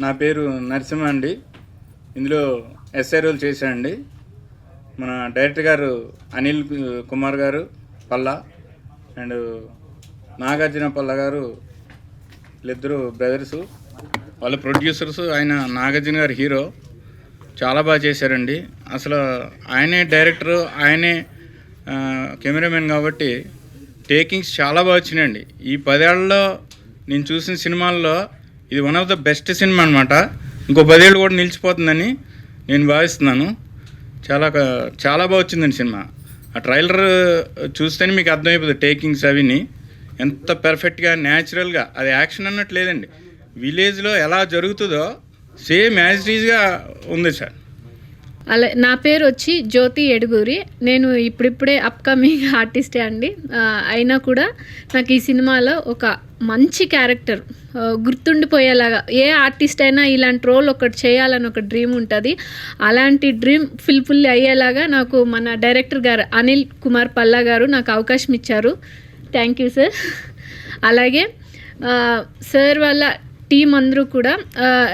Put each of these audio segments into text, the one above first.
నా పేరు నరసింహ అండి. ఇందులో ఎస్ఐ రోల్ చేశానండి. మన డైరెక్టర్ గారు అనిల్ కుమార్ గారు పల్లా అండ్ నాగార్జున పల్లా గారు, వీళ్ళిద్దరు బ్రదర్సు, వాళ్ళ ప్రొడ్యూసర్స్. ఆయన నాగార్జున గారు హీరో, చాలా బాగా చేశారండి. అసలు ఆయనే డైరెక్టరు, ఆయనే కెమెరామెన్ కాబట్టి టేకింగ్స్ చాలా బాగా వచ్చినాయండి. ఈ 10 ఏళ్లలో నేను చూసిన సినిమాల్లో ఇది one of the best cinema అనమాట. ఇంకో 10 ఏళ్ళు కూడా నిలిచిపోతుందని నేను భావిస్తున్నాను. చాలా బాగా వచ్చిందండి సినిమా. ఆ ట్రైలర్ చూస్తేనే మీకు అర్థమైపోతుంది టేకింగ్స్ అవిని ఎంత పర్ఫెక్ట్గా న్యాచురల్గా, అది యాక్షన్ అన్నట్టు లేదండి. విలేజ్లో ఎలా జరుగుతుందో సేమ్ యాజ్ ఇట్ ఈజ్గా ఉంది సార్. అలా నా పేరు వచ్చి జ్యోతి ఎడుగూరి. నేను ఇప్పుడిప్పుడే అప్కమింగ్ ఆర్టిస్టే అండి. అయినా కూడా నాకు ఈ సినిమాలో ఒక మంచి క్యారెక్టర్ గుర్తుండిపోయేలాగా, ఏ ఆర్టిస్ట్ అయినా ఇలాంటి రోల్ ఒకటి చేయాలని ఒక డ్రీమ్ ఉంటుంది. అలాంటి డ్రీమ్ ఫుల్ఫిల్ అయ్యేలాగా నాకు మన డైరెక్టర్ గారు అనిల్ కుమార్ పల్లా గారు నాకు అవకాశం ఇచ్చారు. Thank you sir. అలాగే సార్ వాళ్ళ టీం అందరూ కూడా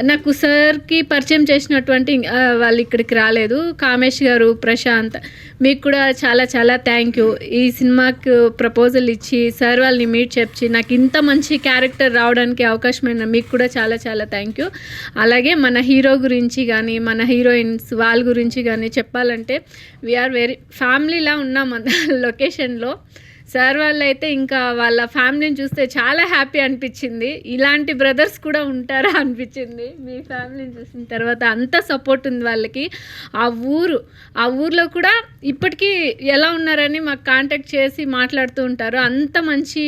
నాకు సార్కి పరిచయం చేసినటువంటి వాళ్ళు ఇక్కడికి రాలేదు. కామేష్ గారు, ప్రశాంత్, మీకు కూడా చాలా చాలా థ్యాంక్ యూ. ఈ సినిమాకు ప్రపోజల్ ఇచ్చి సార్ వాళ్ళని మీట్ చెప్పి నాకు ఇంత మంచి క్యారెక్టర్ రావడానికి అవకాశమైన మీకు కూడా చాలా చాలా థ్యాంక్ యూ. అలాగే మన హీరో గురించి కానీ మన హీరోయిన్స్ వాళ్ళ గురించి కానీ చెప్పాలంటే వీఆర్ వెరీ ఫ్యామిలీలా ఉన్నాం లొకేషన్లో. సార్ వాళ్ళు అయితే ఇంకా వాళ్ళ ఫ్యామిలీని చూస్తే చాలా హ్యాపీ అనిపించింది. ఇలాంటి బ్రదర్స్ కూడా ఉంటారా అనిపించింది మీ ఫ్యామిలీని చూసిన తర్వాత. అంత సపోర్ట్ ఉంది వాళ్ళకి. ఆ ఊర్లో కూడా ఇప్పటికీ ఎలా ఉన్నారని మాకు కాంటాక్ట్ చేసి మాట్లాడుతూ ఉంటారు. అంత మంచి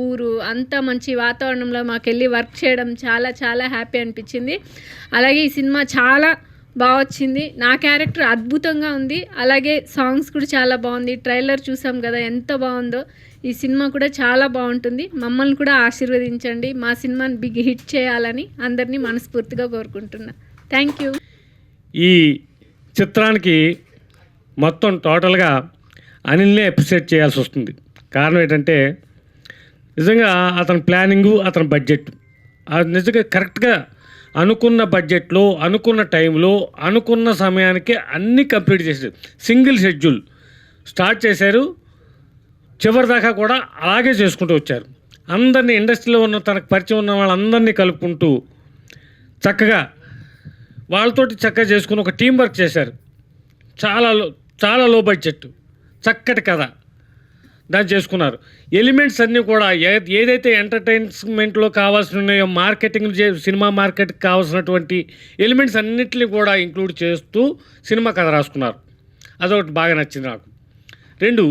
ఊరు, అంత మంచి వాతావరణంలో మాకు వెళ్ళి వర్క్ చేయడం చాలా చాలా హ్యాపీ అనిపించింది. అలాగే ఈ సినిమా చాలా బాగా వచ్చింది. నా క్యారెక్టర్ అద్భుతంగా ఉంది. అలాగే సాంగ్స్ కూడా చాలా బాగుంది. ట్రైలర్ చూసాం కదా ఎంత బాగుందో. ఈ సినిమా కూడా చాలా బాగుంటుంది. మమ్మల్ని కూడా ఆశీర్వదించండి. మా సినిమాని బిగ్ హిట్ చేయాలని అందరినీ మనస్ఫూర్తిగా కోరుకుంటున్నా. Thank you. ఈ చిత్రానికి మొత్తం టోటల్గా అనిల్నే అప్రిషియేట్ చేయాల్సి వస్తుంది. కారణం ఏంటంటే నిజంగా అతని ప్లానింగు, అతని బడ్జెట్ నిజంగా కరెక్ట్గా అనుకున్న బడ్జెట్లో, అనుకున్న టైంలో, అనుకున్న సమయానికి అన్నీ కంప్లీట్ చేశారు. సింగిల్ షెడ్యూల్ స్టార్ట్ చేశారు, చివరి దాకా కూడా అలాగే చేసుకుంటూ వచ్చారు. అందరినీ, ఇండస్ట్రీలో ఉన్న తనకు పరిచయం ఉన్న వాళ్ళందరినీ కలుపుకుంటూ చక్కగా వాళ్ళతోటి చక్కగా చేసుకుని ఒక టీం వర్క్ చేశారు. చాలా లో బడ్జెట్, చక్కటి కథ దాన్ని చేసుకున్నారు. ఎలిమెంట్స్ అన్నీ కూడా ఏదైతే ఎంటర్టైన్మెంట్లో కావాల్సి ఉన్నాయో, మార్కెటింగ్ సినిమా మార్కెట్కి కావాల్సినటువంటి ఎలిమెంట్స్ అన్నింటినీ కూడా ఇంక్లూడ్ చేస్తూ సినిమా కథ రాసుకున్నారు. అదొకటి బాగా నచ్చింది నాకు. 2,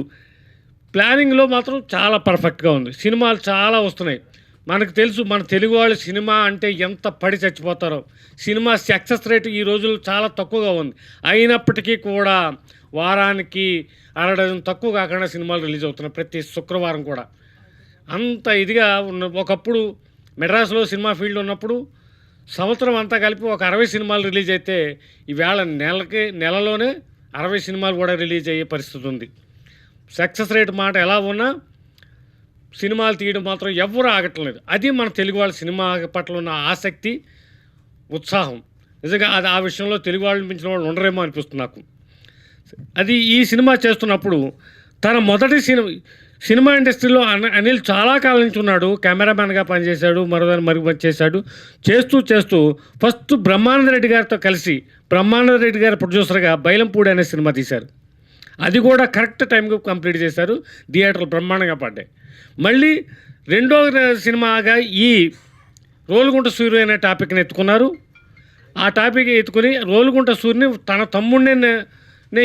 ప్లానింగ్లో మాత్రం చాలా పర్ఫెక్ట్గా ఉంది. సినిమాలు చాలా వస్తున్నాయి. మనకు తెలుసు మన తెలుగు వాళ్ళు సినిమా అంటే ఎంత పడి చచ్చిపోతారో. సినిమా సక్సెస్ రేటు ఈ రోజుల్లో చాలా తక్కువగా ఉంది. అయినప్పటికీ కూడా వారానికి 1/2 డజన్ తక్కువ కాకుండా సినిమాలు రిలీజ్ అవుతున్నాయి ప్రతి శుక్రవారం కూడా. అంత ఇదిగా ఉన్న ఒకప్పుడు మెడ్రాస్లో సినిమా ఫీల్డ్ ఉన్నప్పుడు సంవత్సరం అంతా కలిపి ఒక 60 సినిమాలు రిలీజ్ అయితే ఈవేళ నెలలోనే 60 సినిమాలు కూడా రిలీజ్ అయ్యే పరిస్థితి ఉంది. సక్సెస్ రేట్ మాట ఎలా ఉన్నా సినిమాలు తీయడం మాత్రం ఎవ్వరూ ఆగట్లేదు. అది మన తెలుగు వాళ్ళ సినిమా పట్ల ఉన్న ఆసక్తి, ఉత్సాహం. నిజంగా అది ఆ విషయంలో తెలుగు వాళ్ళని మించిన వాళ్ళు ఉండరేమో అనిపిస్తుంది నాకు. అది ఈ సినిమా చేస్తున్నప్పుడు తన మొదటి సినిమా ఇండస్ట్రీలో అనిల్ చాలా కాలం నుంచి ఉన్నాడు. కెమెరామ్యాన్గా పనిచేశాడు, మరోదాన్ని మరుగుపని చేశాడు. చేస్తూ ఫస్ట్ బ్రహ్మానంద రెడ్డి గారితో కలిసి బ్రహ్మానంద రెడ్డి గారి ప్రొడ్యూసర్గా బైలంపూడి అనే సినిమా తీశారు. అది కూడా కరెక్ట్ టైంకి కంప్లీట్ చేశారు. థియేటర్లు బ్రహ్మాండంగా పడ్డాయి. మళ్ళీ రెండో సినిమాగా ఈ రోలుగుంట సూర్య అనే టాపిక్ని ఎత్తుకున్నారు. ఆ టాపిక్ ఎత్తుకుని రోలుగుంట సూర్యని తన తమ్ముడిని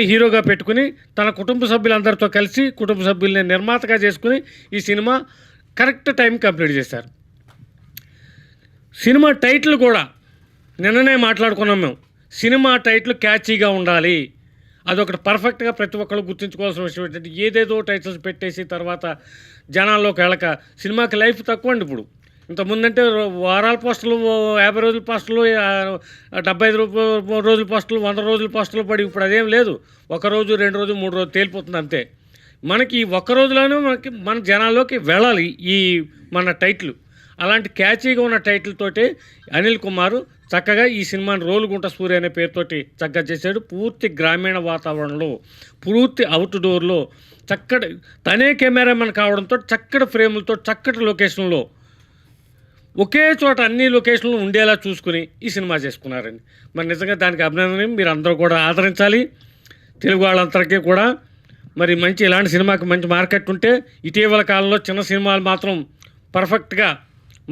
హీరోగా పెట్టుకుని తన కుటుంబ సభ్యులందరితో కలిసి కుటుంబ సభ్యుల్ని నిర్మాతగా చేసుకుని ఈ సినిమా కరెక్ట్ టైం కంప్లీట్ చేశారు. సినిమా టైటిల్ కూడా నిన్ననే మాట్లాడుకున్నాం మేము. సినిమా టైటిల్ క్యాచీగా ఉండాలి. అదొకటి పర్ఫెక్ట్గా ప్రతి ఒక్కళ్ళు గుర్తుంచుకోవాల్సిన విషయం ఏంటంటే ఏదేదో టైటిల్స్ పెట్టేసి తర్వాత జనాల్లోకి వెళ్ళక సినిమాకి లైఫ్ తక్కువ అండి. ఇప్పుడు ఇంతకుముందంటే వారాల పోస్టులు, 50 రోజుల పోస్టులు, 75 రోజుల పోస్టులు, 100 రోజుల పోస్టులు పడి ఇప్పుడు అదేం లేదు. 1 రోజు, 2 రోజు, 3 రోజు తేలిపోతుంది అంతే. మనకి ఈ 1 రోజులోనే మన జనాల్లోకి వెళ్ళాలి ఈ మన టైటిల్. అలాంటి క్యాచీగా ఉన్న టైటిల్ తోటి అనిల్ కుమార్ చక్కగా ఈ సినిమాని రోలుగుంట సూర్య అనే పేరుతోటి చక్కగా చేశాడు. పూర్తి గ్రామీణ వాతావరణంలో, పూర్తి అవుట్డోర్లో, చక్కటి తనే కెమెరామెన్ కావడంతో చక్కటి ఫ్రేములతో, చక్కటి లొకేషన్లో, ఒకే చోట అన్ని లొకేషన్లు ఉండేలా చూసుకుని ఈ సినిమా చేసుకున్నారండి. మరి నిజంగా దానికి అభినందన. మీరు అందరూ కూడా ఆదరించాలి. తెలుగు వాళ్ళందరికీ కూడా మరి మంచి ఇలాంటి సినిమాకి మంచి మార్కెట్ ఉంటే, ఇటీవల కాలంలో చిన్న సినిమాలు మాత్రం పర్ఫెక్ట్గా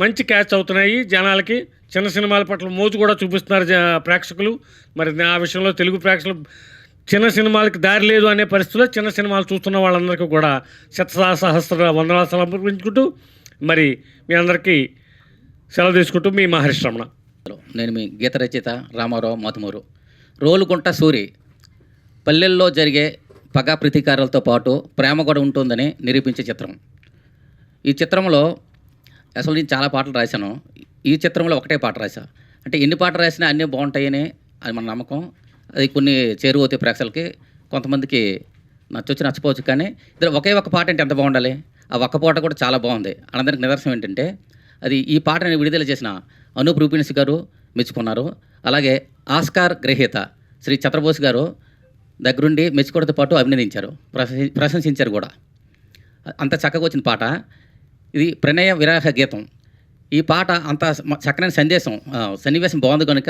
మంచి క్యాచ్ అవుతున్నాయి. జనాలకి చిన్న సినిమాల పట్ల మోజు కూడా చూపిస్తున్నారు ప్రేక్షకులు. మరి ఆ విషయంలో తెలుగు ప్రేక్షకులు చిన్న సినిమాలకి దారి లేదు అనే పరిస్థితుల్లో చిన్న సినిమాలు చూస్తున్న వాళ్ళందరికీ కూడా సహస్ర వందనాలు సమర్పించుకుంటూ మరి మీ అందరికీ సెలవు తీసుకుంటూ మీ మహర్షి రమణ. నేను మీ గీత రచయిత రామారావు మాతుమూరు. రోలుగుంట సూరి పల్లెల్లో జరిగే పగా ప్రతీకారాలతో పాటు ప్రేమ కూడా ఉంటుందని నిరూపించే చిత్రం. ఈ చిత్రంలో అసలు నేను చాలా పాటలు రాశాను. ఈ చిత్రంలో ఒకటే పాట రాశా. అంటే ఎన్ని పాటలు రాసినా అన్నీ బాగుంటాయని అది మన నమ్మకం. అది కొన్ని చేరువవుతాయి ప్రేక్షకులకి, కొంతమందికి నచ్చొచ్చు నచ్చపోవచ్చు. కానీ ఇద్దరు ఒకే ఒక పాట అంటే ఎంత బాగుండాలి. ఆ ఒక్క పాట కూడా చాలా బాగుంది. అనందరికి నిదర్శనం ఏంటంటే అది ఈ పాటని విడుదల చేసిన అనూప్ రూపిణిస్ గారు మెచ్చుకున్నారు. అలాగే ఆస్కార్ గ్రహీత శ్రీ చంద్రబోస్ గారు దగ్గరుండి మెచ్చుకోవడంతో పాటు అభినందించారు, ప్రశంసించారు కూడా. అంత చక్కగా వచ్చిన పాట ఇది. ప్రణయ విరాహ గీతం. ఈ పాట అంత చక్కని సన్నివేశం బాగుంది కనుక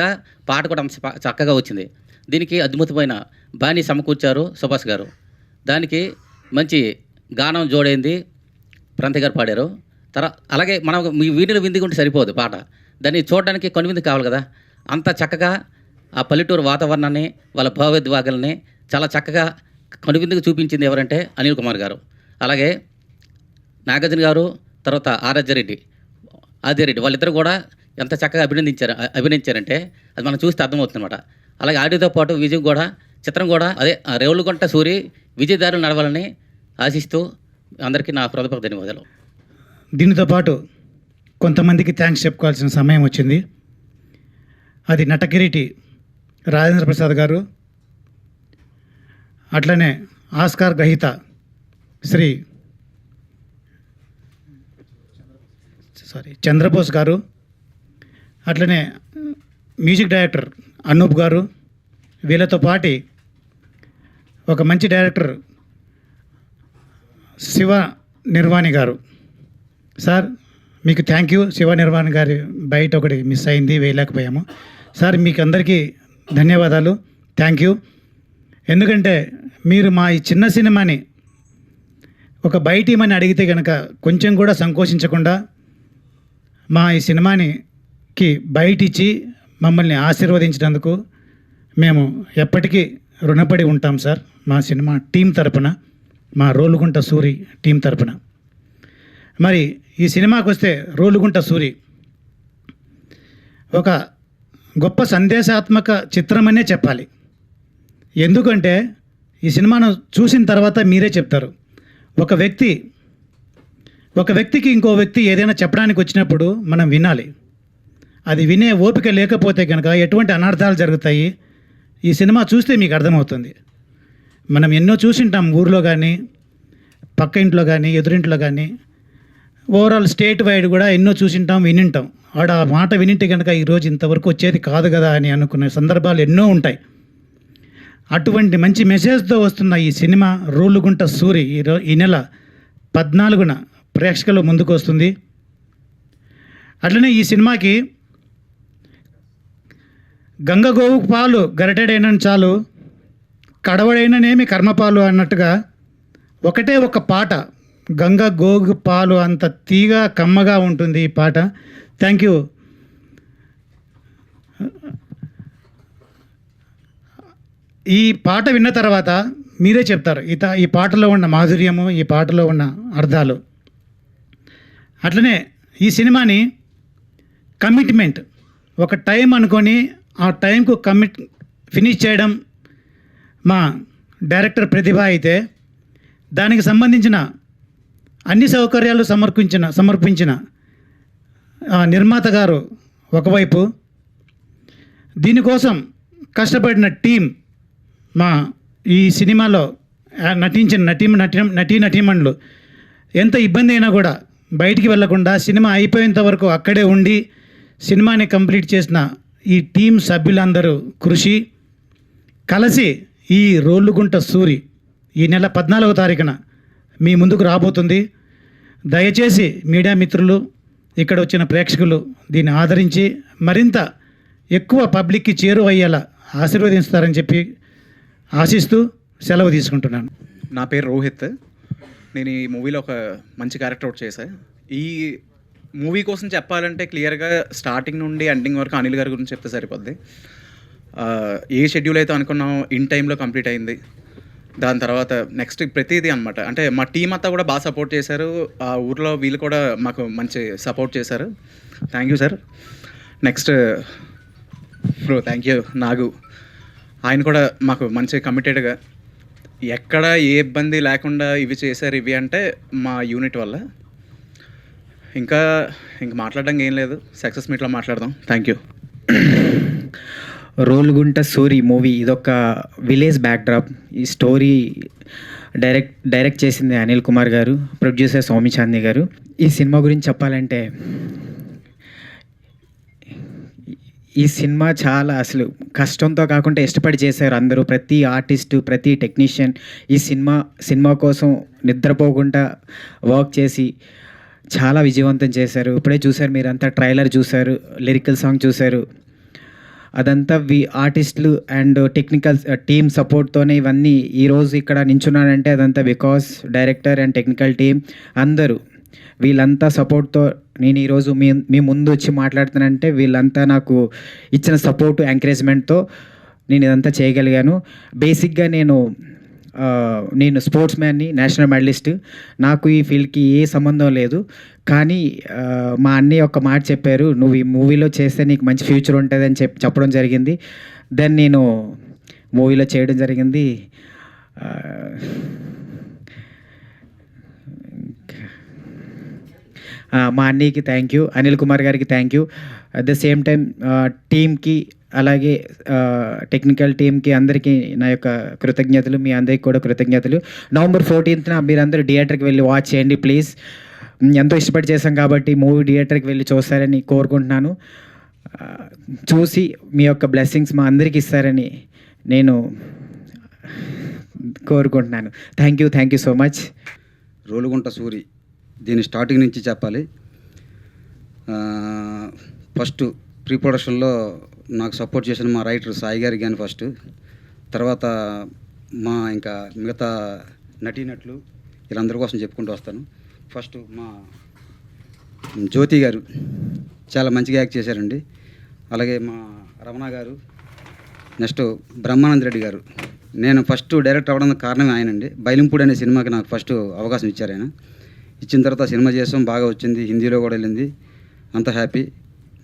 పాట కూడా అంత చక్కగా వచ్చింది. దీనికి అద్భుతమైన బాణీ సమకూర్చారు సుభాష్ గారు. దానికి మంచి గానం జోడైంది, ప్రంతి గారు పాడారు. అలాగే మనం మీ వీణుల విందుగా ఉంటే సరిపోదు పాట, దాన్ని చూడడానికి కనువిందు కావాలి కదా. అంత చక్కగా ఆ పల్లెటూరు వాతావరణాన్ని, వాళ్ళ భావోద్వేగాలని చాలా చక్కగా కనువిందుగా చూపించింది ఎవరంటే అనిల్ కుమార్ గారు. అలాగే నాగార్జున గారు, తర్వాత ఆదిరెడ్డి వాళ్ళిద్దరు కూడా ఎంత చక్కగా అభినయించారంటే అది మనం చూస్తే అర్థమవుతుంది అనమాట. అలాగే ఆడియోతో పాటు విజయ్ కూడా, చిత్రం కూడా అదే రేవులగుంట సూరి విజయదారులు నడవాలని ఆశిస్తూ అందరికీ నా హృదయపూర్వక ధన్యవాదాలు. దీనితో పాటు కొంతమందికి థ్యాంక్స్ చెప్పుకోవాల్సిన సమయం వచ్చింది. అది నటకిరీటి రాజేంద్ర ప్రసాద్ గారు, అట్లనే ఆస్కార్ గ్రహీత శ్రీ చంద్రబోస్ గారు, అట్లనే మ్యూజిక్ డైరెక్టర్ అనూప్ గారు, వీళ్ళతో పాటి ఒక మంచి డైరెక్టర్ శివ నిర్వాణి గారు. సార్ మీకు థ్యాంక్ యూ. శివ నిర్వాణి గారి బయట ఒకటి మిస్ అయింది, వేయలేకపోయాము. సార్ మీకు అందరికీ ధన్యవాదాలు, థ్యాంక్ యూ. ఎందుకంటే మీరు మా ఈ చిన్న సినిమాని ఒక బయటిమని అడిగితే కనుక కొంచెం కూడా సంకోచించకుండా మా ఈ సినిమాకి బయటిచ్చి మమ్మల్ని ఆశీర్వదించినందుకు మేము ఎప్పటికీ రుణపడి ఉంటాం సార్. మా సినిమా టీం తరపున, మా రోలుగుంట సూరి టీం తరపున. మరి ఈ సినిమాకి వస్తే రోలుగుంట సూరి ఒక గొప్ప సందేశాత్మక చిత్రమనే చెప్పాలి. ఎందుకంటే ఈ సినిమాను చూసిన తర్వాత మీరే చెప్తారు. ఒక వ్యక్తికి ఇంకో వ్యక్తి ఏదైనా చెప్పడానికి వచ్చినప్పుడు మనం వినాలి. అది వినే ఓపిక లేకపోతే కనుక ఎటువంటి అనర్థాలు జరుగుతాయి ఈ సినిమా చూస్తే మీకు అర్థమవుతుంది. మనం ఎన్నో చూసింటాం, ఊర్లో కానీ, పక్క ఇంట్లో కానీ, ఎదురింట్లో కానీ, ఓవరాల్ స్టేట్ వైడ్ కూడా ఎన్నో చూసింటాం, వినింటాం. ఆడ ఆ మాట వినింటే కనుక ఈరోజు ఇంతవరకు వచ్చేది కాదు కదా అని అనుకునే సందర్భాలు ఎన్నో ఉంటాయి. అటువంటి మంచి మెసేజ్తో వస్తున్న ఈ సినిమా రోలుగుంట సూరి ఈ నెల 14న ప్రేక్షకుల ముందుకు వస్తుంది. అట్లనే ఈ సినిమాకి గంగ గోవు పాలు గరిటెడైన చాలు, కడవడైననేమి కర్మపాలు అన్నట్టుగా ఒకటే ఒక పాట, గంగ గోగు పాలు అంత తీగ కమ్మగా ఉంటుంది ఈ పాట. Thank you. ఈ పాట విన్న తర్వాత మీరే చెప్తారు ఈ పాటలో ఉన్న మాధుర్యము, ఈ పాటలో ఉన్న అర్థాలు. అట్లనే ఈ సినిమాని కమిట్మెంట్, ఒక టైం అనుకొని ఆ టైంకు ఫినిష్ చేయడం మా డైరెక్టర్ ప్రతిభ అయితే, దానికి సంబంధించిన అన్ని సౌకర్యాలు సమర్పించిన నిర్మాత గారు ఒకవైపు, దీనికోసం కష్టపడిన టీం, మా ఈ సినిమాలో నటించిన నటీనటీమణులు ఎంత ఇబ్బంది అయినా కూడా బయటికి వెళ్లకుండా సినిమా అయిపోయేంత వరకు అక్కడే ఉండి సినిమాని కంప్లీట్ చేసిన ఈ టీం సభ్యులందరూ కృషి కలిసి ఈ రోళ్ళుగుంట సూరి ఈ నెల 14వ తారీఖున మీ ముందుకు రాబోతుంది. దయచేసి మీడియా మిత్రులు, ఇక్కడ వచ్చిన ప్రేక్షకులు దీన్ని ఆదరించి మరింత ఎక్కువ పబ్లిక్కి చేరువయ్యేలా ఆశీర్వదిస్తారని చెప్పి ఆశిస్తూ సెలవు తీసుకుంటున్నాను. నా పేరు రోహిత్. నేను ఈ మూవీలో ఒక మంచి క్యారెక్టర్ ఒకటి చేశాను. ఈ మూవీ కోసం చెప్పాలంటే క్లియర్గా స్టార్టింగ్ నుండి ఎండింగ్ వరకు అనిల్ గారి గురించి చెప్తే సరిపోద్ది. ఏ షెడ్యూల్ అయితే అనుకున్నాం ఇన్ టైంలో కంప్లీట్ అయింది. దాని తర్వాత నెక్స్ట్ ప్రతిదీ అనమాట. అంటే మా టీం అంతా కూడా బాగా సపోర్ట్ చేశారు. ఆ ఊర్లో వీళ్ళు కూడా మాకు మంచి సపోర్ట్ చేశారు. Thank you sir. Next bro thank you Nagu. ఆయన కూడా మాకు మంచి కమిటెడ్గా ఎక్కడ ఏ ఇబ్బంది లేకుండా ఇవి చేశారు. ఇవి అంటే మా యూనిట్ వల్ల. ఇంకా మాట్లాడడానికి ఏం లేదు. సక్సెస్ మీట్లో మాట్లాడదాం. Thank you. Rolugunta Suri movie ఇదొక విలేజ్ బ్యాక్డ్రాప్. ఈ స్టోరీ డైరెక్ట్ చేసింది అనిల్ కుమార్ గారు, ప్రొడ్యూసర్ సౌమి చాందీ గారు. ఈ సినిమా గురించి చెప్పాలంటే ఈ సినిమా చాలా అసలు కష్టంతో కాకుండా ఇష్టపడి చేశారు అందరూ. ప్రతి ఆర్టిస్టు, ప్రతి టెక్నీషియన్ ఈ సినిమా కోసం నిద్రపోకుండా వర్క్ చేసి చాలా విజయవంతం చేశారు. ఇప్పుడే చూశారు మీరంతా, ట్రైలర్ చూశారు, లిరికల్ సాంగ్ చూశారు. అదంతా ఆర్టిస్టులు అండ్ టెక్నికల్ టీమ్ సపోర్ట్తోనే ఇవన్నీ ఈరోజు ఇక్కడ నించున్నానంటే అదంతా because director and technical team అందరూ వీళ్ళంతా సపోర్ట్తో నేను ఈరోజు మీ ముందు వచ్చి మాట్లాడుతానంటే వీళ్ళంతా నాకు ఇచ్చిన సపోర్టు, ఎంకరేజ్మెంట్తో నేను ఇదంతా చేయగలిగాను. బేసిక్గా నేను స్పోర్ట్స్ మ్యాన్ని, నేషనల్ మెడలిస్ట్. నాకు ఈ ఫీల్డ్కి ఏ సంబంధం లేదు. కానీ మా అన్నయ్య ఒక మాట చెప్పారు, నువ్వు ఈ మూవీలో చేస్తే నీకు మంచి ఫ్యూచర్ ఉంటుందని చెప్పడం జరిగింది. దెన్ నేను మూవీలో చేయడం జరిగింది. మా అన్నయ్యకి థ్యాంక్ యూ, అనిల్ కుమార్ గారికి thank you. At the same time టీమ్కి, అలాగే టెక్నికల్ టీమ్కి అందరికీ నా యొక్క కృతజ్ఞతలు. మీ అందరికీ కూడా కృతజ్ఞతలు. నవంబర్ 14th మీరందరూ థియేటర్కి వెళ్ళి వాచ్ చేయండి ప్లీజ్. ఎంతో ఇష్టపడి చేశాం కాబట్టి మూవీ థియేటర్కి వెళ్ళి చూస్తారని కోరుకుంటున్నాను. చూసి మీ యొక్క బ్లెస్సింగ్స్ మా అందరికీ ఇస్తారని నేను కోరుకుంటున్నాను. Thank you so much. Rolugunta Suri దీని స్టార్టింగ్ నుంచి చెప్పాలి. ఫస్ట్ ప్రీ ప్రొడక్షన్లో నాకు సపోర్ట్ చేసిన మా రైటర్ సాయి గారికి కానీ ఫస్ట్, తర్వాత మా ఇంకా మిగతా నటీనటులు వీళ్ళందరి కోసం చెప్పుకుంటూ వస్తాను. ఫస్ట్ మా జ్యోతి గారు చాలా మంచిగా యాక్ట్ చేశారండి. అలాగే మా రమణ గారు, నెక్స్ట్ బ్రహ్మానంద రెడ్డి గారు. నేను ఫస్ట్ డైరెక్టర్ అవ్వడానికి కారణమే ఆయనండి. బైలింపూడి అనే సినిమాకి నాకు ఫస్ట్ అవకాశం ఇచ్చారు ఆయన. ఇచ్చిన తర్వాత సినిమా చేసాం, బాగా వచ్చింది, హిందీలో కూడా వెళ్ళింది, అంత హ్యాపీ.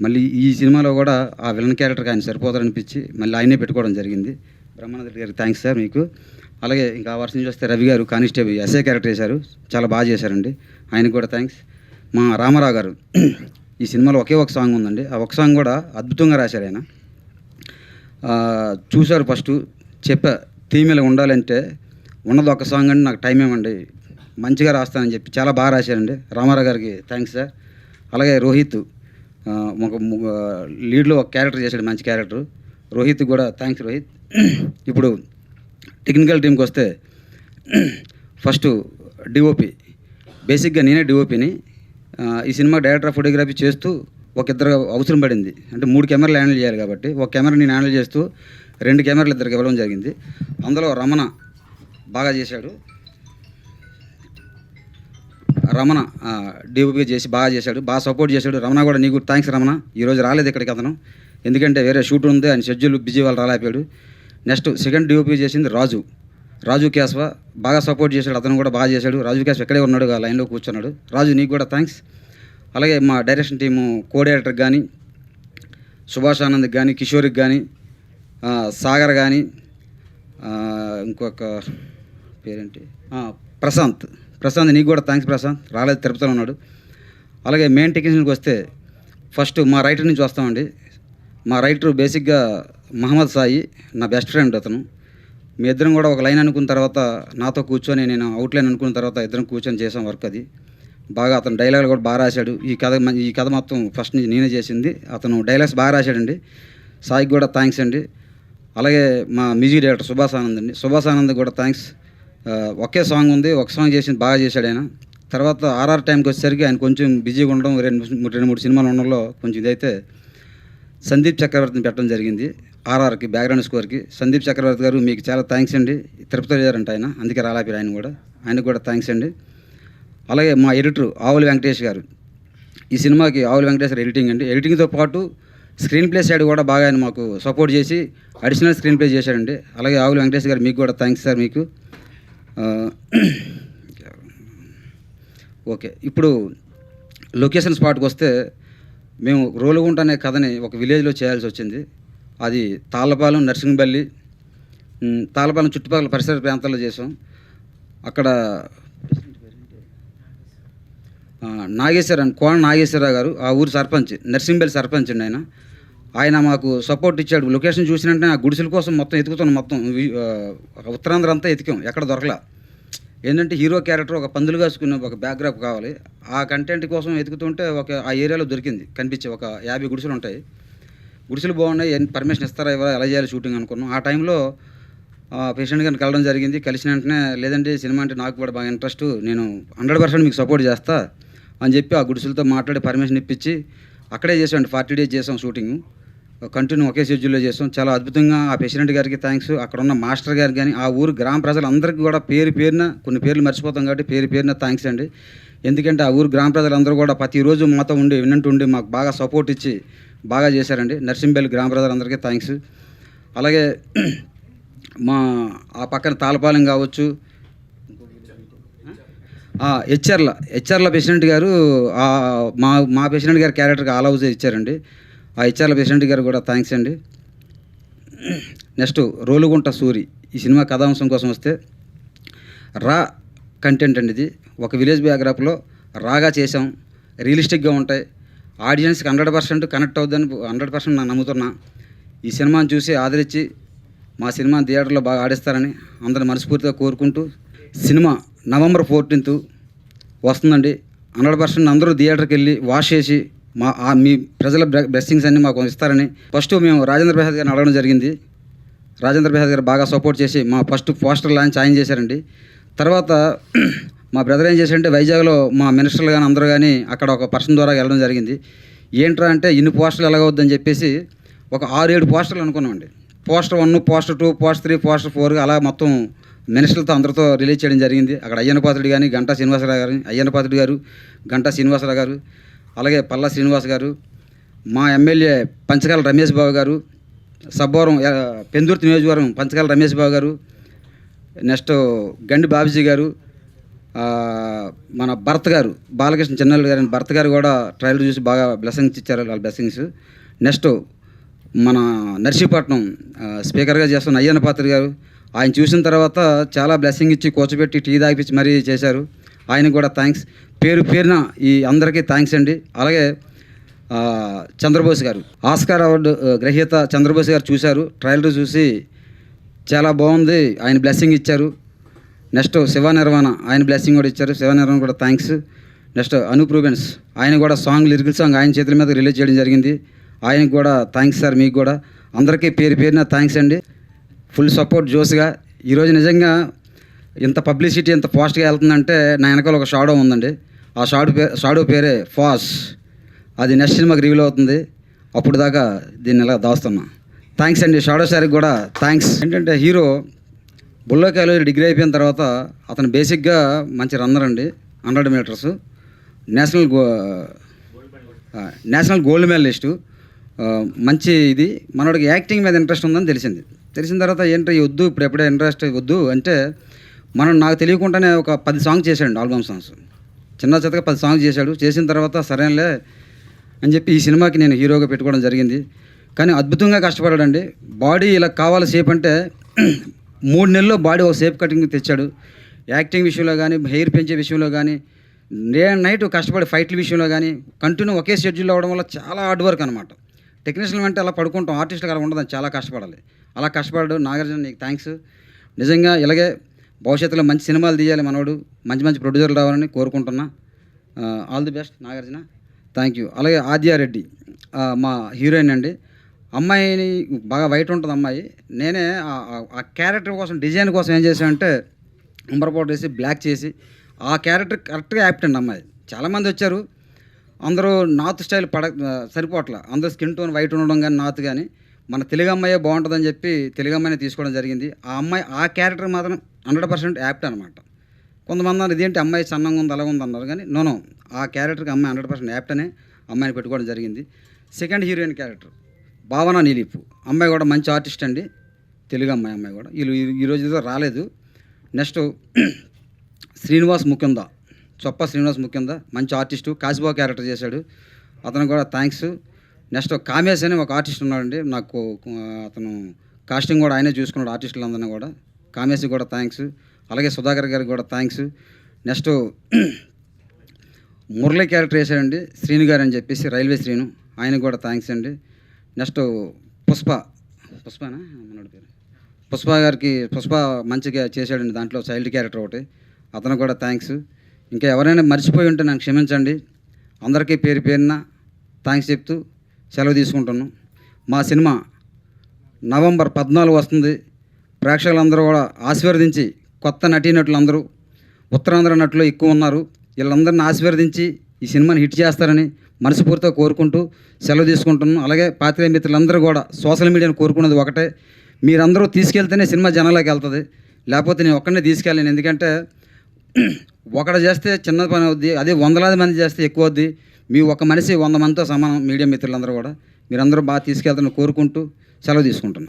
మళ్ళీ ఈ సినిమాలో కూడా ఆ విలన్ క్యారెక్టర్కి ఆయన సరిపోతారనిపించి మళ్ళీ ఆయనే పెట్టుకోవడం జరిగింది. బ్రహ్మానంద రెడ్డి గారికి థ్యాంక్స్ సార్ మీకు. అలాగే ఇంకా ఆ వర్షం చూస్తే రవి గారు కానిస్టేబుల్ ఎస్ఐ క్యారెక్టర్ చేశారు, చాలా బాగా చేశారండి, ఆయనకు కూడా థ్యాంక్స్. మా రామారావు గారు ఈ సినిమాలో ఒకే ఒక సాంగ్ ఉందండి, ఆ ఒక సాంగ్ కూడా అద్భుతంగా రాశారు ఆయన. చూశారు ఫస్ట్ చెప్పా థీమ్ ఇలా ఉండాలంటే ఉన్నది ఒక సాంగ్ అండి, నాకు టైం ఏమండి మంచిగా రాస్తానని చెప్పి చాలా బాగా రాశారండి. రామారావు గారికి థ్యాంక్స్ సార్. అలాగే రోహిత్ ఒక లీడ్లో ఒక క్యారెక్టర్ చేశాడు, మంచి క్యారెక్టర్. రోహిత్ కూడా థ్యాంక్స్ రోహిత్. ఇప్పుడు టెక్నికల్ టీంకి వస్తే ఫస్ట్ డిఓపి. బేసిక్గా నేనే డిఓపిని. ఈ సినిమా డైరెక్టర్ ఆఫ్ ఫోటోగ్రఫీ చేస్తూ ఒక ఇద్దరు అవసరం పడింది. అంటే 3 కెమెరాలు హ్యాండిల్ చేయాలి కాబట్టి ఒక కెమెరా నేను హ్యాండిల్ చేస్తూ 2 కెమెరాలు ఇద్దరికి ఇవ్వడం జరిగింది. అందులో రమణ బాగా చేశాడు. రమణ డిఓపి చేసి బాగా చేశాడు, బాగా సపోర్ట్ చేశాడు. రమణ కూడా నీకు థ్యాంక్స్ రమణ. ఈరోజు రాలేదు ఇక్కడికి అతను, ఎందుకంటే వేరే షూట్ ఉంది, ఆయన షెడ్యూల్ బిజీ వాళ్ళు రాలేకపోయాడు. నెక్స్ట్ సెకండ్ డిఓపి చేసింది రాజు కేశవ, బాగా సపోర్ట్ చేశాడు, అతను కూడా బాగా చేశాడు. రాజు కేశవ ఎక్కడే ఉన్నాడు, ఆ లైన్లో కూర్చున్నాడు. రాజు నీకు కూడా థ్యాంక్స్. అలాగే మా డైరెక్షన్ టీము కో డైరెక్టర్కి కానీ, సుభాష్ ఆనంద్కి కానీ, కిషోర్కి కానీ, సాగర్ కానీ, ఇంకొక పేరేంటి ప్రశాంత్ నీకు కూడా థ్యాంక్స్ ప్రశాంత్, రాలేదు తిరుపతిలో ఉన్నాడు. అలాగే మెయిన్ టెక్నీషియన్కి వస్తే ఫస్ట్ మా రైటర్ నుంచి వస్తామండి. మా రైటర్ బేసిక్గా మహమ్మద్ సాయి, నా బెస్ట్ ఫ్రెండ్ అతను. మీ ఇద్దరం కూడా ఒక లైన్ అనుకున్న తర్వాత నాతో కూర్చొని నేను అవుట్లైన్ అనుకున్న తర్వాత ఇద్దరం కూర్చొని చేసాం వర్క్. అది బాగా అతను డైలాగులు కూడా బాగా రాశాడు. ఈ కథ మొత్తం ఫస్ట్ నుంచి నేనే చేసింది. అతను డైలాగ్స్ బాగా రాశాడండి. సాయికి కూడా థ్యాంక్స్ అండి. అలాగే మా మ్యూజిక్ డైరెక్టర్ సుభాష్ ఆనంద్ అండి. సుభాష్ ఆనంద్ కూడా థ్యాంక్స్. ఒకే సాంగ్ ఉంది, ఒక సాంగ్ చేసింది బాగా చేశాడు ఆయన. తర్వాత ఆర్ఆర్ టైంకి వచ్చేసరికి ఆయన కొంచెం బిజీగా ఉండడం, రెండు మూడు సినిమాలు ఉండడంలో కొంచెం ఇదైతే సందీప్ చక్రవర్తిని పెట్టడం జరిగింది ఆర్ఆర్కి బ్యాక్గ్రౌండ్ స్కోర్కి. సందీప్ చక్రవర్తి గారు మీకు చాలా థ్యాంక్స్ అండి. తిరుపతిలో చేశారంట ఆయన, అందుకే రాలేపారు ఆయనకు కూడా థ్యాంక్స్ అండి. అలాగే మా ఎడిటర్ ఆవుల వెంకటేష్ గారు, ఈ సినిమాకి ఆవుల వెంకటేష్ గారు ఎడిటింగ్ అండి. ఎడిటింగ్తో పాటు స్క్రీన్ ప్లే సైడ్ కూడా బాగా ఆయన మాకు సపోర్ట్ చేసి అడిషనల్ స్క్రీన్ ప్లే చేశాడండి. అలాగే ఆవుల వెంకటేష్ గారు మీకు కూడా థ్యాంక్స్ సార్ మీకు. ఓకే, ఇప్పుడు లొకేషన్ స్పాట్కి వస్తే మేము రోలుగుంట అనే కథని ఒక విలేజ్లో చేయాల్సి వచ్చింది. అది తాళ్ళపాలెం, నర్సింగ్పల్లి, తాళ్ళపాలెం చుట్టుపక్కల పరిసర ప్రాంతాల్లో చేసాం. అక్కడ కోన నాగేశ్వరరావు గారు ఆ ఊరు సర్పంచ్, నర్సింగ్పల్లి సర్పంచ్ అండి ఆయన మాకు సపోర్ట్ ఇచ్చాడు. లొకేషన్ చూసినట్టే ఆ గుడిసెల కోసం మొత్తం ఎతుకుతున్నాం. మొత్తం ఉత్తరాంధ్ర అంతా ఎతికాం, ఎక్కడ దొరకలా. ఏంటంటే హీరో క్యారెక్టర్ ఒక పందులు కాసుకున్న ఒక బ్యాక్గ్రాప్ కావాలి. ఆ కంటెంట్ కోసం ఎతుకుతుంటే ఆ ఏరియాలో దొరికింది, కనిపించే ఒక 50 గుడిసెలు ఉంటాయి. గుడిసెలు బాగున్నాయి, పర్మిషన్ ఇస్తారా ఇవ్వరా, ఎలా చేయాలి షూటింగ్ అనుకున్నాం. ఆ టైంలో పేషెంట్ గారిని కలవడం జరిగింది. కలిసిన వెంటనే లేదంటే సినిమా అంటే నాకు కూడా బాగా ఇంట్రెస్ట్, నేను 100% మీకు సపోర్ట్ చేస్తా అని చెప్పి ఆ గుడిసెలతో మాట్లాడి పర్మిషన్ ఇప్పించి అక్కడే చేసాం. 40 days చేసాం షూటింగ్, కంటిన్యూ ఒకే షెడ్యూల్లో చేసాం. చాలా అద్భుతంగా ఆ ప్రెసిడెంట్ గారికి థ్యాంక్స్, అక్కడ ఉన్న మాస్టర్ గారికి కానీ ఆ ఊరు గ్రామ ప్రజలందరికీ కూడా పేరున కొన్ని పేర్లు మర్చిపోతాం కాబట్టి పేరున థ్యాంక్స్ అండి. ఎందుకంటే ఆ ఊరు గ్రామ ప్రజలందరూ కూడా ప్రతిరోజు మాతో వినంటుండి మాకు బాగా సపోర్ట్ ఇచ్చి బాగా చేశారండి. నర్సింపల్లి గ్రామ ప్రజలందరికీ థ్యాంక్స్. అలాగే మా ఆ పక్కన తాళపాలెం కావచ్చు, హెచ్ఆర్ల ప్రెసిడెంట్ గారు మా ప్రెసిడెంట్ గారి క్యారెక్టర్కి ఆల్ హౌస్ ఇచ్చారండి. ఆ హెచ్ఆర్ల ప్రెసిడెంట్ గారు కూడా థ్యాంక్స్ అండి. నెక్స్ట్ రోలుగుంట సూరి, ఈ సినిమా కథాంశం కోసం వస్తే రా కంటెంట్ అండి. ఇది ఒక విలేజ్ బ్యాక్గ్రాప్లో రాగా చేసాం, రియలిస్టిక్గా ఉంటాయి. ఆడియన్స్కి 100% కనెక్ట్ అవుద్దని 100% నేను నమ్ముతున్నా. ఈ సినిమాని చూసి ఆదరించి మా సినిమా థియేటర్లో బాగా ఆడిస్తారని అందరిని మనస్ఫూర్తిగా కోరుకుంటూ, సినిమా November 14th వస్తుందండి. 100% అందరూ థియేటర్కి వెళ్ళి వాష్ చేసి మీ ప్రజల బ్లెస్సింగ్స్ అన్నీ మాకు ఇస్తారని ఫస్ట్ మేము రాజేంద్ర ప్రసాద్ గారిని అడగడం జరిగింది. రాజేంద్ర ప్రసాద్ గారు బాగా సపోర్ట్ చేసి మా ఫస్ట్ పోస్టర్ లాంచ్ ఆయన చేశారండి. తర్వాత మా బ్రదర్ ఏం చేశారంటే వైజాగ్లో మా మినిస్టర్లు కానీ అందరూ కానీ అక్కడ ఒక పర్సన్ ద్వారా వెళ్ళడం జరిగింది. ఏంట్రా అంటే ఇన్ని పోస్టర్లు ఎలాగవుద్దని చెప్పేసి ఒక 6-7 పోస్టర్లు అనుకున్నామండి. పోస్టర్ 1, పోస్టర్ 2, పోస్టర్ 3, పోస్టర్ 4 అలా మొత్తం మినిస్టర్లతో అందరితో రిలీజ్ చేయడం జరిగింది. అక్కడ అయ్యన్నపాత్రుడు కానీ గంటా శ్రీనివాసరావు గారు, అయ్యన్నపాత్రుడు గారు, గంటా శ్రీనివాసరావు గారు, అలాగే పల్లా శ్రీనివాస్ గారు, మా ఎమ్మెల్యే పంచకాల రమేష్ బాబు గారు, సబ్బవరం పెందుర్తి నియోజకవర్గం పంచకాల రమేష్ బాబు గారు, నెక్స్ట్ గండి బాబుజీ గారు, మన భరత్ గారు, బాలకృష్ణ చిన్నల్లు గారు భరత్ గారు కూడా ట్రైలర్ చూసి బాగా బ్లెస్సింగ్స్ ఇచ్చారు. వాళ్ళ బ్లెస్సింగ్స్. నెక్స్ట్ మన నర్సీపట్నం స్పీకర్గా చేస్తున్న అయ్యన్నపాత్రుడు గారు, ఆయన చూసిన తర్వాత చాలా బ్లెస్సింగ్ ఇచ్చి కూర్చోబెట్టి టీ తాగిపించి మరీ చేశారు. ఆయనకు కూడా థ్యాంక్స్. పేరున ఈ అందరికీ థ్యాంక్స్ అండి. అలాగే చంద్రబోస్ గారు, ఆస్కార్ అవార్డు గ్రహీత చంద్రబోస్ గారు చూశారు, ట్రైలర్ చూసి చాలా బాగుంది, ఆయన బ్లెస్సింగ్ ఇచ్చారు. నెక్స్ట్ శివ నిర్వాణ, ఆయన బ్లెస్సింగ్ కూడా ఇచ్చారు. శివ నిర్వాణ కూడా థ్యాంక్స్. నెక్స్ట్ అనూప్ రూబెన్స్, ఆయన కూడా లిరికల్ సాంగ్ ఆయన చేతుల మీద రిలీజ్ చేయడం జరిగింది. ఆయనకు కూడా థ్యాంక్స్ సార్. మీకు కూడా అందరికీ పేరున థ్యాంక్స్ అండి. ఫుల్ సపోర్ట్ జోస్గా. ఈరోజు నిజంగా ఇంత పబ్లిసిటీ ఇంత ఫాస్ట్గా వెళ్తుందంటే నా వెనకాల ఒక షాడో ఉందండి. ఆ షాడో పేరే ఫాస్. అది నెక్స్ట్ సినిమాకి రివీల్ అవుతుంది. అప్పుడు దాకా దీన్ని ఇలా దాస్తున్నా. థ్యాంక్స్ అండి. షాడో సార్కి కూడా థ్యాంక్స్. ఏంటంటే హీరో బుల్లోకాయలో డిగ్రీ అయిపోయిన తర్వాత అతను బేసిక్గా మంచి రన్నర్ అండి. 100 meters నేషనల్ గోల్డ్ మెడలిస్టు. మంచి ఇది. మనోడికి యాక్టింగ్ మీద ఇంట్రెస్ట్ ఉందని తెలిసిన తర్వాత ఏంటో వద్దు ఇప్పుడు ఎప్పుడే ఇంట్రెస్ట్ వద్దు అంటే నాకు తెలియకుండానే ఒక 10 songs చేశాడు, ఆల్బమ్ సాంగ్స్. చిన్న చితగా 10 songs చేశాడు. చేసిన తర్వాత సరేలే అని చెప్పి ఈ సినిమాకి నేను హీరోగా పెట్టుకోవడం జరిగింది. కానీ అద్భుతంగా కష్టపడాడండి. బాడీ ఇలా కావాలి షేప్ అంటే 3 నెలల్లో బాడీ ఒక షేప్ కటింగ్ తెచ్చాడు. యాక్టింగ్ విషయంలో కానీ, హెయిర్ పెంచే విషయంలో కానీ, డే అండ్ నైట్ కష్టపడి ఫైట్ల విషయంలో కానీ కంటిన్యూ ఒకే షెడ్యూల్ అవ్వడం వల్ల చాలా హార్డ్ వర్క్ అనమాట. టెక్నీషియన్ అంటే అలా పడుకుంటాం, ఆర్టిస్టులు అలా ఉండదని చాలా కష్టపడాలి. అలా కష్టపడ్డాడు. నాగార్జున నీకు థ్యాంక్స్. నిజంగా ఇలాగే భవిష్యత్తులో మంచి సినిమాలు తీయాలి మనోడు, మంచి ప్రొడ్యూసర్లు రావాలని కోరుకుంటున్నా. All the best Nagarjuna. Thank you. అలాగే ఆద్యారెడ్డి మా హీరోయిన్ అండి. అమ్మాయిని బాగా వైట్ ఉంటుంది అమ్మాయి. నేనే ఆ క్యారెక్టర్ కోసం డిజైన్ కోసం ఏం చేశానంటే అంబర్ పౌడర్ వేసి బ్లాక్ చేసి ఆ క్యారెక్టర్ కరెక్ట్గా యాప్ట్ అండి అమ్మాయి. చాలామంది వచ్చారు, అందరూ నార్త్ స్టైల్ సరిపోవట్ల. అందరూ స్కిన్ టోన్ వైట్ ఉండడం కానీ నార్త్ కానీ మన తెలుగు అమ్మాయే బాగుంటుందని చెప్పి తెలుగు అమ్మాయిని తీసుకోవడం జరిగింది. ఆ అమ్మాయి ఆ క్యారెక్టర్ మాత్రం 100% యాప్ట్ అనమాట. కొంతమంది అన్నారు ఇదేంటి అమ్మాయి సన్నంగా ఉంది అలా ఉంది అన్నారు, కానీ నో ఆ క్యారెక్టర్కి అమ్మాయి 100% యాప్ట్ అనే అమ్మాయిని పెట్టుకోవడం జరిగింది. సెకండ్ హీరోయిన్ క్యారెక్టర్ భావన నీలిపు అమ్మాయి కూడా మంచి ఆర్టిస్ట్ అండి, తెలుగు అమ్మాయి కూడా ఈరోజు ఏదో రాలేదు. నెక్స్ట్ శ్రీనివాస్ ముకుంద, చొప్ప శ్రీనివాస్ ముకుంద మంచి ఆర్టిస్టు, కాశీబాబు క్యారెక్టర్ చేశాడు, అతను కూడా థ్యాంక్స్. నెక్స్ట్ కామేశ్ అని ఒక ఆర్టిస్ట్ ఉన్నాడండి, నాకు అతను కాస్టింగ్ కూడా ఆయనే చూసుకున్నాడు ఆర్టిస్టులందరినీ కూడా. కామేశ్ కూడా థ్యాంక్స్. అలాగే సుధాకర్ గారికి కూడా థ్యాంక్స్. నెక్స్ట్ మురళి క్యారెక్టర్ వేసాడండి శ్రీను గారు అని చెప్పేసి, రైల్వే శ్రీను, ఆయనకు కూడా థ్యాంక్స్ అండి. నెక్స్ట్ పుష్పనా మనోడి పేరు పుష్ప గారికి, పుష్ప మంచిగా చేశాడండి దాంట్లో చైల్డ్ క్యారెక్టర్ ఒకటి, అతను కూడా థ్యాంక్స్. ఇంకా ఎవరైనా మర్చిపోయి ఉంటే నాకు క్షమించండి. అందరికీ పేరు పేరున థ్యాంక్స్ చెప్తూ సెలవు తీసుకుంటున్నాను. మా సినిమా నవంబర్ 14 వస్తుంది. ప్రేక్షకులందరూ కూడా ఆశీర్వదించి, కొత్త నటీనటులందరూ ఉత్తరాంధ్ర నటులు ఎక్కువ ఉన్నారు, వీళ్ళందరినీ ఆశీర్వదించి ఈ సినిమాని హిట్ చేస్తారని మనస్ఫూర్తిగా కోరుకుంటూ సెలవు తీసుకుంటున్నాను. అలాగే పాత్రికేయ మిత్రులందరూ కూడా సోషల్ మీడియాను కోరుకున్నది ఒకటే, మీరందరూ తీసుకెళ్తేనే సినిమా జనాలకు వెళ్తుంది, లేకపోతే నేను ఒక్కడనే తీసుకెళ్ళాను. ఎందుకంటే ఒకటి చేస్తే చిన్న పని అవుద్ది, అదే వందలాది మంది చేస్తే ఎక్కువ అవుద్ది. మీ ఒక మనిషి 100 మందితో సమానం. మీడియా మిత్రులందరూ కూడా మీరందరూ బాగా తీసుకెళ్తారని కోరుకుంటూ సెలవు తీసుకుంటున్నాను.